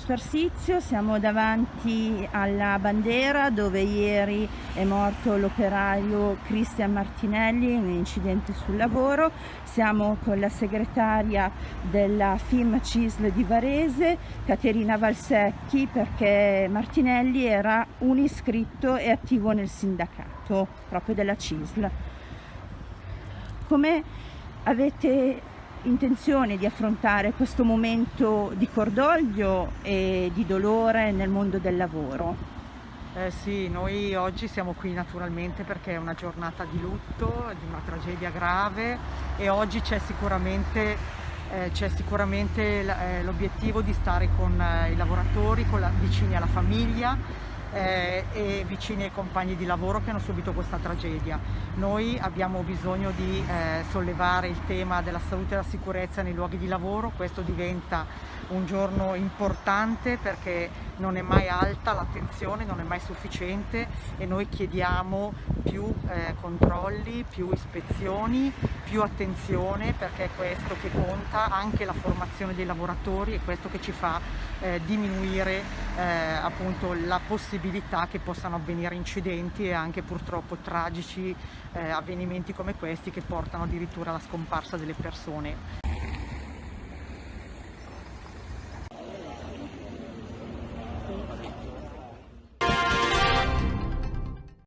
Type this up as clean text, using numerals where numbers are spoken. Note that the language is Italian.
Sfarsizio, siamo davanti alla bandiera dove ieri è morto l'operaio Cristian Martinelli in un incidente sul lavoro. Siamo con la segretaria della FIM CISL di Varese, Caterina Valsecchi, perché Martinelli era un iscritto e attivo nel sindacato proprio della CISL. Come avete intenzione di affrontare questo momento di cordoglio e di dolore nel mondo del lavoro? Sì, noi oggi siamo qui naturalmente perché è una giornata di lutto, di una tragedia grave, e oggi c'è sicuramente l'obiettivo di stare con i lavoratori, vicini alla famiglia, e vicini ai compagni di lavoro che hanno subito questa tragedia. Noi abbiamo bisogno di sollevare il tema della salute e della sicurezza nei luoghi di lavoro. Questo diventa un giorno importante perché non è mai alta l'attenzione, non è mai sufficiente, e noi chiediamo più controlli, più ispezioni, più attenzione, perché è questo che conta, anche la formazione dei lavoratori, è questo che ci fa diminuire appunto la possibilità che possano avvenire incidenti e anche purtroppo tragici avvenimenti come questi che portano addirittura alla scomparsa delle persone.